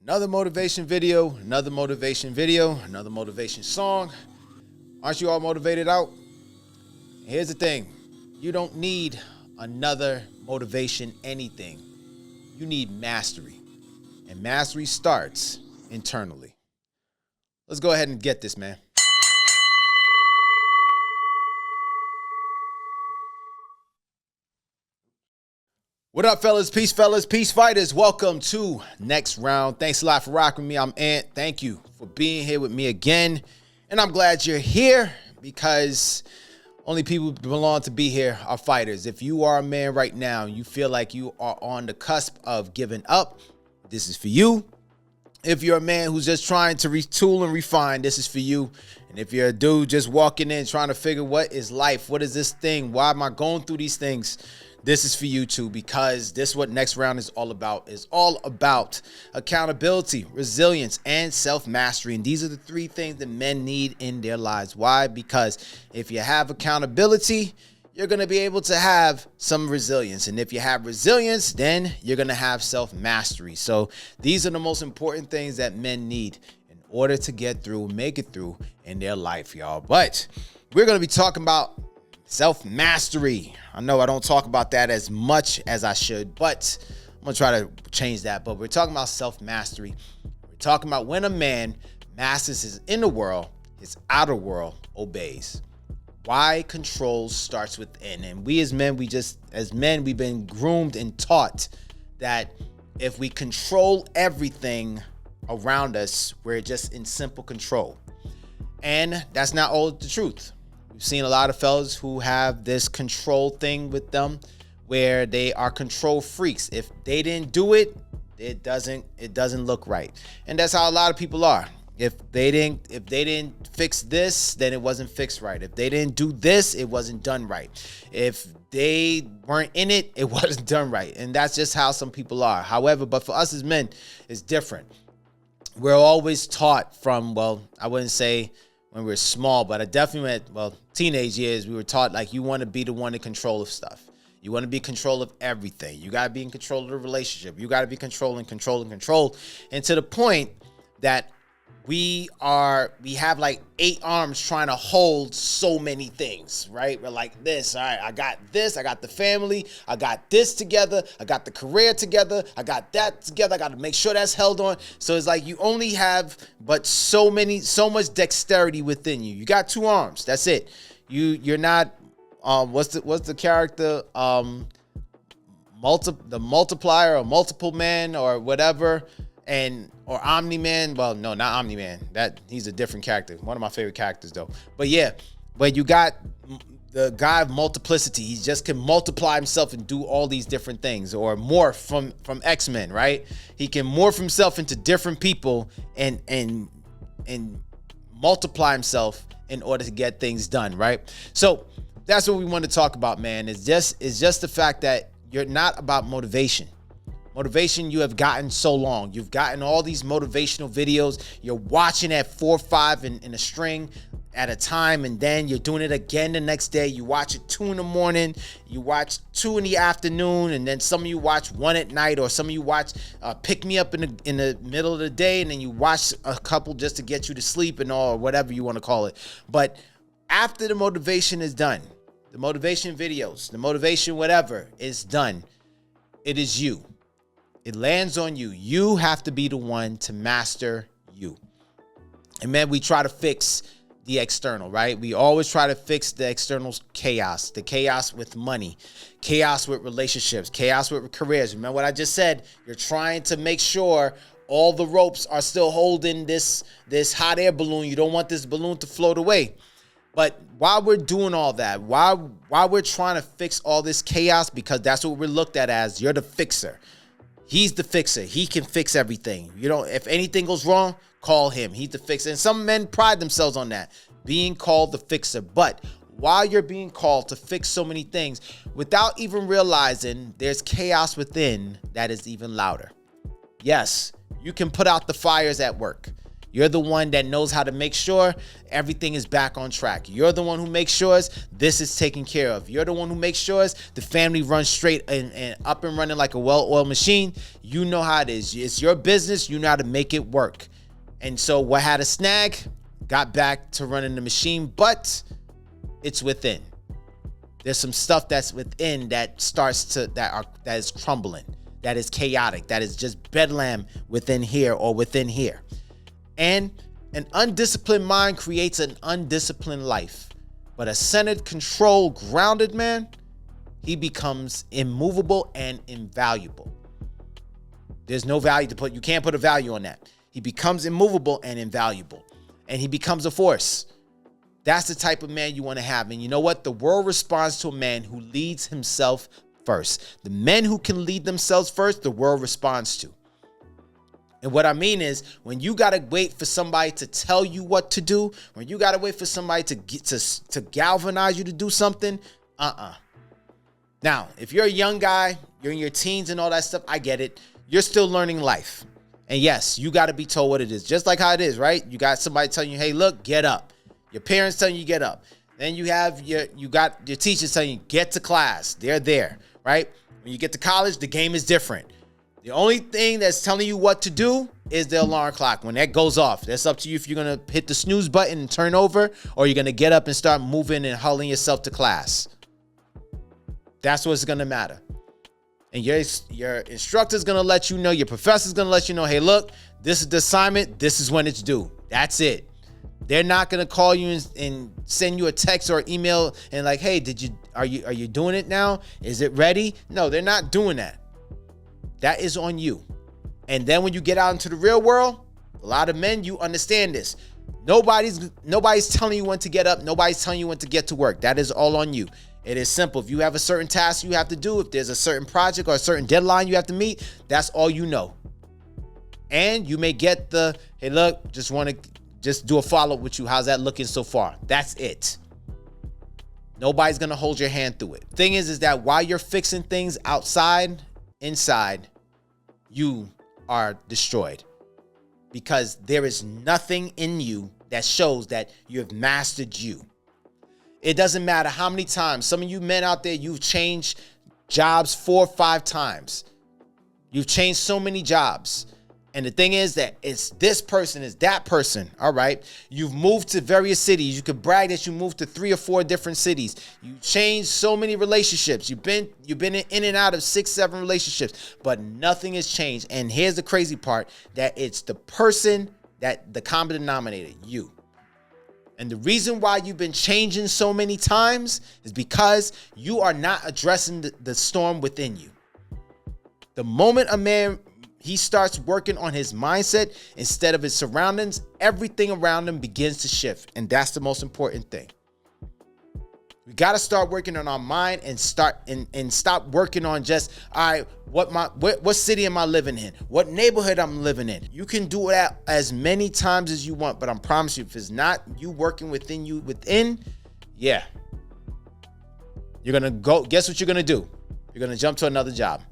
Another motivation video, another motivation video, another motivation song. Aren't you all motivated out? Here's the thing. You don't need another motivation anything. You need mastery. And mastery starts internally. Let's go ahead and get this, man. What up, fellas? Peace, fellas. Peace, fighters. Welcome to Next Round. Thanks a lot for rocking with me. I'm Ant. Thank you for being here with me again. And I'm glad you're here because only people who belong to be here are fighters. If you are a man right now, you feel like you are on the cusp of giving up, this is for you. If you're a man who's just trying to retool and refine, this is for you. And if you're a dude just walking in trying to figure what is life, what is this thing, why am I going through these things, this is for you too, because this is what Next Round is all about. It's all about accountability, resilience, and self-mastery. And these are the three things that men need in their lives. Why? Because if you have accountability, you're going to be able to have some resilience. And if you have resilience, then you're going to have self-mastery. So these are the most important things that men need in order to get through, make it through in their life, y'all. But we're going to be talking about self-mastery. I know I don't talk about that as much as I should, but I'm going to try to change that. But we're talking about self-mastery. We're talking about when a man masters his inner world, his outer world obeys. Why control starts within. And we as men, we've been groomed and taught that if we control everything around us, we're just in simple control. And that's not all the truth. We've seen a lot of fellas who have this control thing with them where they are control freaks. If they didn't do it, it doesn't look right. And that's how a lot of people are. If they didn't fix this, then it wasn't fixed right. If they didn't do this, it wasn't done right. If they weren't in it, it wasn't done right. And that's just how some people are. However, but for us as men, it's different. We're always taught from, well, I wouldn't say when we were small, but I definitely teenage years, we were taught like you want to be the one in control of stuff. You want to be in control of everything. You got to be in control of the relationship. You got to be controlling. And to the point that we have like 8 arms trying to hold so many things, right? We're like this. All right, I got this. I got the family. I got this together. I got the career together. I got that together. I got to make sure that's held on. So it's like you only have but so much dexterity within you. You got 2 arms. That's it. You're not what's the character the multiplier or multiple man or whatever. Or Omni-Man. Well, no, not Omni-Man. He's a different character. One of my favorite characters, though. But yeah, but you got the guy of multiplicity. He just can multiply himself and do all these different things. Or morph from X-Men, right? He can morph himself into different people and multiply himself in order to get things done, right? So that's what we want to talk about, man. It's just the fact that you're not about motivation. Motivation, you have gotten so long. You've gotten all these motivational videos. You're watching at 4 or 5 in a string at a time, and then you're doing it again the next day. You watch it 2 in the morning. You watch 2 in the afternoon, and then some of you watch 1 at night, or some of you watch Pick Me Up in the middle of the day, and then you watch a couple just to get you to sleep and all, or whatever you want to call it. But after the motivation is done, the motivation videos, the motivation whatever is done, it is you. It lands on you. You have to be the one to master you. And man, we try to fix the external, right? We always try to fix the external chaos, the chaos with money, chaos with relationships, chaos with careers. Remember what I just said? You're trying to make sure all the ropes are still holding this hot air balloon. You don't want this balloon to float away. But while we're doing all that, while we're trying to fix all this chaos, because that's what we're looked at as, you're the fixer. He's the fixer. He can fix everything. You know, if anything goes wrong, call him. He's the fixer. And some men pride themselves on that, being called the fixer. But while you're being called to fix so many things, without even realizing there's chaos within that is even louder. Yes, you can put out the fires at work. You're the one that knows how to make sure everything is back on track. You're the one who makes sure this is taken care of. You're the one who makes sure the family runs straight and up and running like a well-oiled machine. You know how it is. It's your business. You know how to make it work. And so what had a snag got back to running the machine, but it's within. There's some stuff that's within that is crumbling, that is chaotic, that is just bedlam within here or within here. And an undisciplined mind creates an undisciplined life. But a centered, controlled, grounded man, he becomes immovable and invaluable. There's no value to put. You can't put a value on that. He becomes immovable and invaluable. And he becomes a force. That's the type of man you want to have. And you know what? The world responds to a man who leads himself first. The men who can lead themselves first, the world responds to. And what I mean is, when you got to wait for somebody to tell you what to do, when you got to wait for somebody to galvanize you to do something, Now, if you're a young guy, you're in your teens and all that stuff, I get it. You're still learning life. And yes, you got to be told what it is, just like how it is, right? You got somebody telling you, hey, look, get up. Your parents telling you get up. Then you got your teachers telling you, get to class. They're there, right? When you get to college, the game is different. The only thing that's telling you what to do is the alarm clock. When that goes off, that's up to you if you're going to hit the snooze button and turn over, or you're going to get up and start moving and hauling yourself to class. That's what's going to matter. And your instructor's going to let you know, your professor's going to let you know, hey, look, this is the assignment. This is when it's due. That's it. They're not going to call you and send you a text or email and like, hey, are you doing it now? Is it ready? No, they're not doing that. That is on you. And then when you get out into the real world, a lot of men, you understand this. Nobody's telling you when to get up. Nobody's telling you when to get to work. That is all on you. It is simple. If you have a certain task you have to do, if there's a certain project or a certain deadline you have to meet, that's all you know. And you may get the, hey, look, just do a follow-up with you. How's that looking so far? That's it. Nobody's going to hold your hand through it. Thing is that while you're fixing things outside, inside, you are destroyed. Because there is nothing in you that shows that you have mastered you. It doesn't matter how many times. Some of you men out there, you've changed jobs 4 or 5 times. You've changed so many jobs. And the thing is that it's this person, it's that person. All right. You've moved to various cities. You could brag that you moved to 3 or 4 different cities. You changed so many relationships. You've been in and out of 6, 7 relationships, but nothing has changed. And here's the crazy part, that it's the person that the common denominator, you. And the reason why you've been changing so many times is because you are not addressing the storm within you. The moment a man, he starts working on his mindset instead of his surroundings, everything around him begins to shift. And that's the most important thing. We got to start working on our mind and stop working on just, all right, what city am I living in? What neighborhood I'm living in? You can do that as many times as you want, but I promise you, if it's not you working within, yeah, you're going to go, guess what you're going to do? You're going to jump to another job.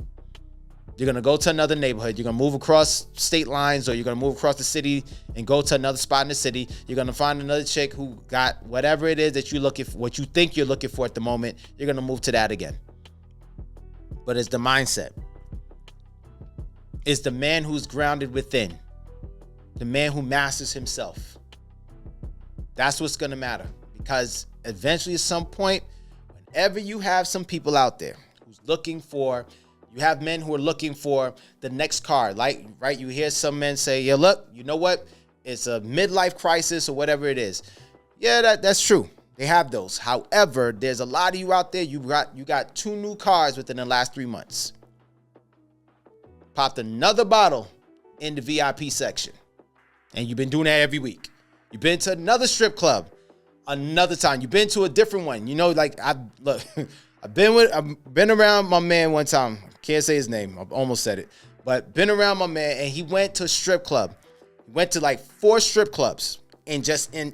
You're going to go to another neighborhood. You're going to move across state lines, or you're going to move across the city and go to another spot in the city. You're going to find another chick who got whatever it is that you're looking for, what you think you're looking for at the moment. You're going to move to that again. But it's the mindset. It's the man who's grounded within. The man who masters himself. That's what's going to matter. Because eventually at some point, whenever you have some people out there who's looking for, you have men who are looking for the next car, like, right? You hear some men say, yeah, look, you know what? It's a midlife crisis or whatever it is. Yeah, that's true. They have those. However, there's a lot of you out there, you got 2 new cars within the last 3 months. Popped another bottle in the VIP section. And you've been doing that every week. You've been to another strip club another time. You've been to a different one. You know, like, I've been around my man one time. Can't say his name. I almost said it. But been around my man, and he went to a strip club. He went to like 4 strip clubs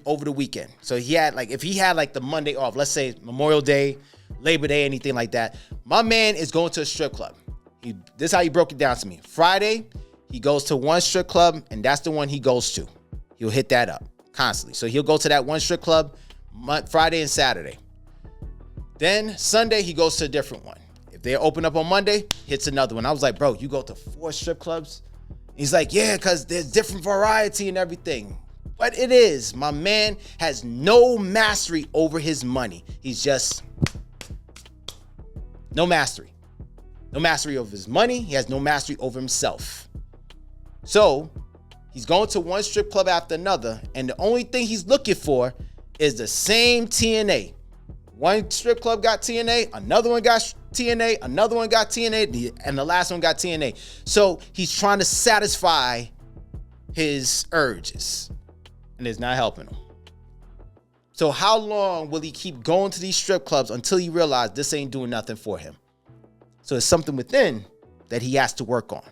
over the weekend. So he had if he had the Monday off, let's say Memorial Day, Labor Day, anything like that. My man is going to a strip club. This is how he broke it down to me. Friday, he goes to one strip club, and that's the one he goes to. He'll hit that up constantly. So he'll go to that one strip club Friday and Saturday. Then Sunday, he goes to a different one. If they open up on Monday, hits another one. I was like, bro, you go to 4 strip clubs? He's like, yeah, because there's different variety and everything. But it is. My man has no mastery over his money. He's just no mastery. No mastery over his money. He has no mastery over himself. So he's going to one strip club after another, and the only thing he's looking for is the same TNA. One strip club got TNA, another one got TNA, another one got TNA, and the last one got TNA. So he's trying to satisfy his urges, and it's not helping him. So how long will he keep going to these strip clubs until he realizes this ain't doing nothing for him? So it's something within that he has to work on.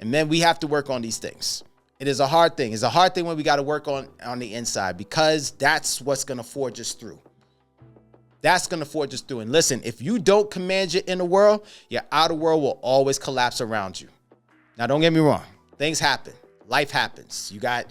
And then we have to work on these things. It is a hard thing. It's a hard thing when we got to work on the inside, because that's what's going to forge us through. That's going to forge us through. And listen, if you don't command your inner world, your outer world will always collapse around you. Now, don't get me wrong. Things happen. Life happens. You got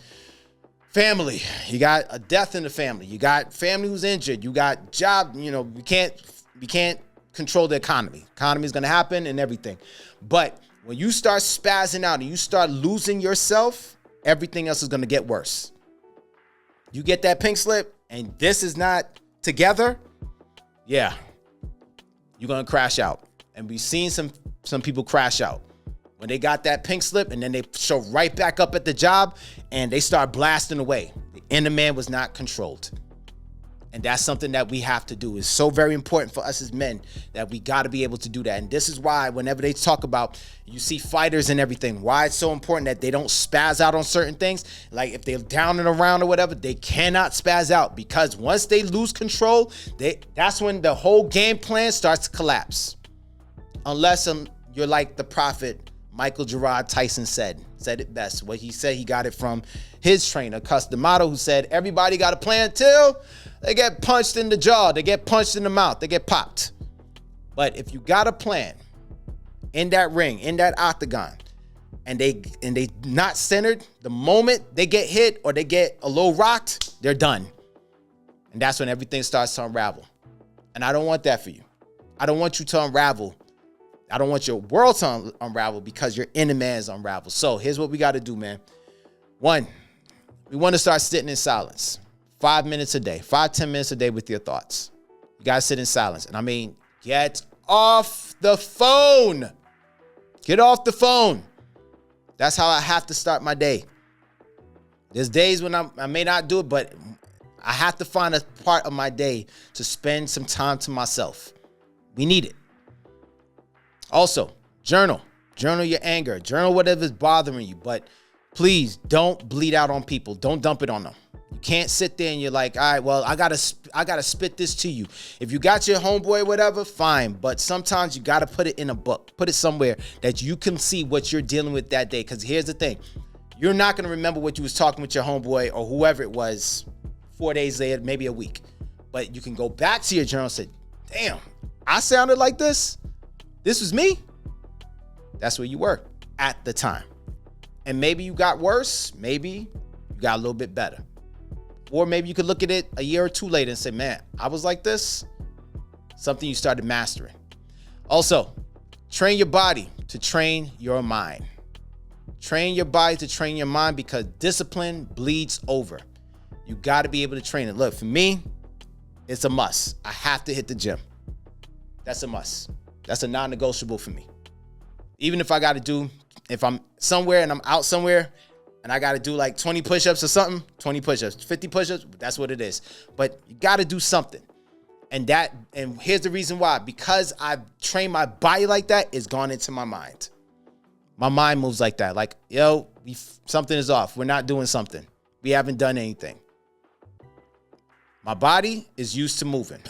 family. You got a death in the family. You got family who's injured. You got job. We can't control the economy. Economy is going to happen and everything. But when you start spazzing out and you start losing yourself, everything else is going to get worse. You get that pink slip and this is not together. Yeah, you're going to crash out. And we've seen some people crash out when they got that pink slip, and then they show right back up at the job and they start blasting away. The inner man was not controlled. And that's something that we have to do. It's so very important for us as men that we got to be able to do that. And this is why whenever they talk about, you see fighters and everything, why it's so important that they don't spaz out on certain things. Like if they're down and around or whatever, they cannot spaz out, because once they lose control, that's when the whole game plan starts to collapse. Unless you're like the prophet Michael Gerard Tyson said it best. What he said, he got it from his trainer, Cus D'Amato, who said, everybody got a plan till they get punched in the jaw, they get punched in the mouth, they get popped. But if you got a plan in that ring, in that octagon, and they not centered, the moment they get hit or they get a little rocked, they're done. And that's when everything starts to unravel. And I don't want that for you. I don't want you to unravel. I don't want your world to unravel because your inner man is unraveled. So here's what we got to do, man. 1, we want to start sitting in silence. 5 minutes a day, 5-10 minutes a day with your thoughts. You got to sit in silence. And I mean, get off the phone. Get off the phone. That's how I have to start my day. There's days when I may not do it, but I have to find a part of my day to spend some time to myself. We need it. Also, journal. Journal your anger. Journal whatever's bothering you. But please don't bleed out on people. Don't dump it on them. You can't sit there and you're like, all right, well, I gotta spit this to you. If you got your homeboy, whatever, fine. But sometimes you gotta put it in a book. Put it somewhere that you can see what you're dealing with that day. Because here's the thing. You're not gonna remember what you was talking with your homeboy or whoever it was 4 days later, maybe a week. But you can go back to your journal and say, damn, I sounded like this? This was me? That's where you were at the time. And maybe you got worse. Maybe you got a little bit better. Or maybe you could look at it a year or 2 later and say, man, I was like this. Something you started mastering. Also, train your body to train your mind. Train your body to train your mind, because discipline bleeds over. You got to be able to train it. Look, for me, it's a must. I have to hit the gym. That's a must. That's a non-negotiable for me. Even if if I'm somewhere and I'm out somewhere and I got to do like 20 push-ups or something, 20 push-ups, 50 push-ups, that's what it is. But you got to do something. And here's the reason why. Because I've trained my body like that, it's gone into my mind. My mind moves like that. Like, something is off. We're not doing something. We haven't done anything. My body is used to moving.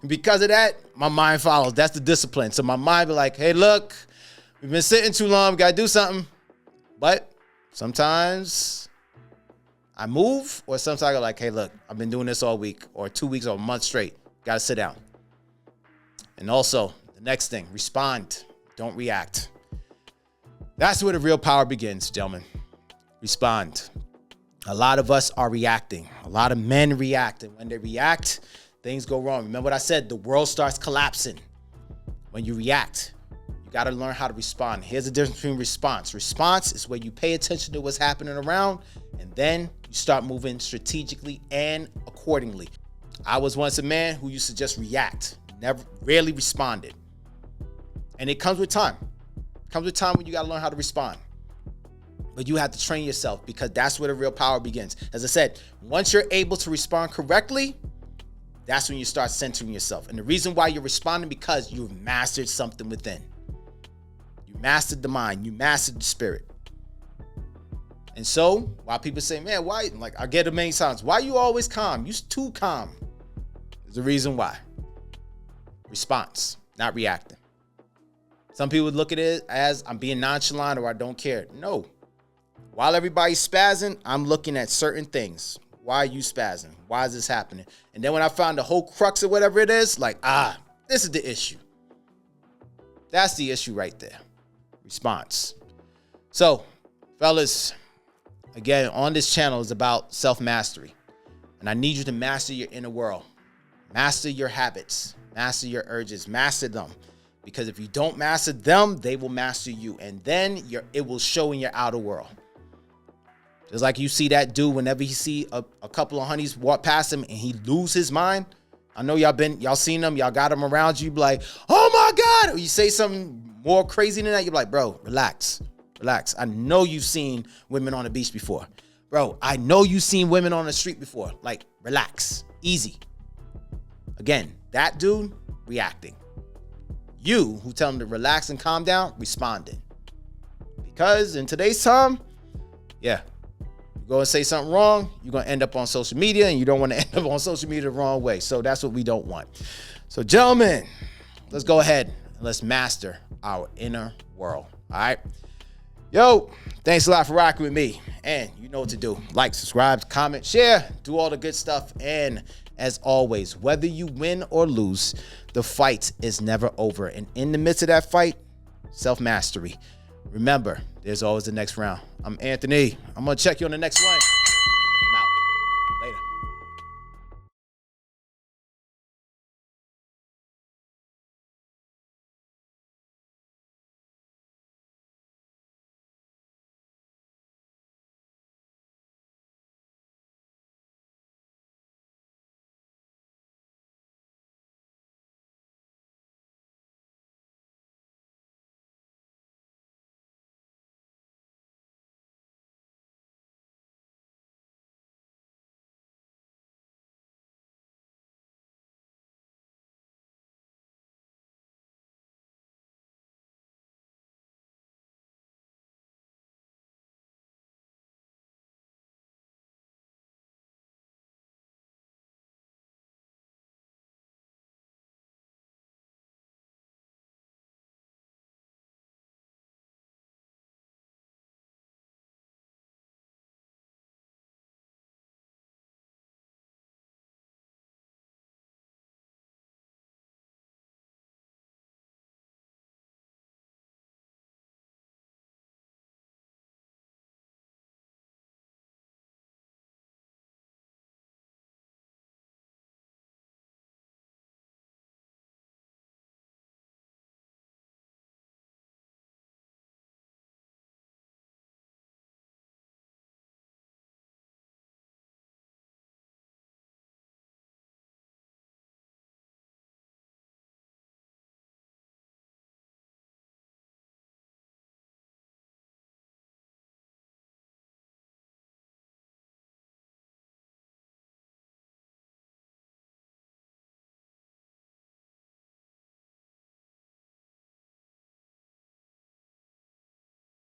Because of that, my mind follows. That's the discipline. So my mind be like, hey, look, we've been sitting too long. We got to do something. But sometimes I move, or sometimes I go like, hey, look, I've been doing this all week or 2 weeks or a month straight. Got to sit down. And also, the next thing, respond. Don't react. That's where the real power begins, gentlemen. Respond. A lot of us are reacting. A lot of men react. And when they react, things go wrong. Remember what I said? The world starts collapsing when you react. You got to learn how to respond. Here's the difference between response. Response is where you pay attention to what's happening around, and then you start moving strategically and accordingly. I was once a man who used to just react, rarely responded. And it comes with time. It comes with time when you got to learn how to respond. But you have to train yourself, because that's where the real power begins. As I said, once you're able to respond correctly, that's when you start centering yourself. And the reason why you're responding, because you've mastered something within. You mastered the mind. You mastered the spirit. And so, while people say, man, why? Like, I get it many times. Why you always calm? You're too calm. There's a reason why. Response, not reacting. Some people would look at it as I'm being nonchalant or I don't care. No. While everybody's spazzing, I'm looking at certain things. Why are you spazzing? Why is this happening? And then when I found the whole crux of whatever it is, like, this is the issue. That's the issue right there. Response. So, fellas, again, on this channel is about self-mastery. And I need you to master your inner world. Master your habits. Master your urges. Master them. Because if you don't master them, they will master you. And then it will show in your outer world. Just like you see that dude whenever he see a couple of honeys walk past him and he lose his mind. I know y'all seen them. Y'all got them around you. Be like, oh my God. Or you say something more crazy than that. You're like, bro, relax. Relax. I know you've seen women on the beach before. Bro, I know you've seen women on the street before. Like, relax. Easy. Again, that dude reacting. You who tell him to relax and calm down, responding. Because in today's time, yeah, go and say something wrong, you're going to end up on social media, and you don't want to end up on social media the wrong way. So that's what we don't want. So gentlemen, let's go ahead and let's master our inner world. All right. Yo, thanks a lot for rocking with me. And you know what to do. Like, subscribe, comment, share, do all the good stuff. And as always, whether you win or lose, the fight is never over. And in the midst of that fight, self-mastery. Remember, there's always the next round. I'm Anthony. I'm going to check you on the next one.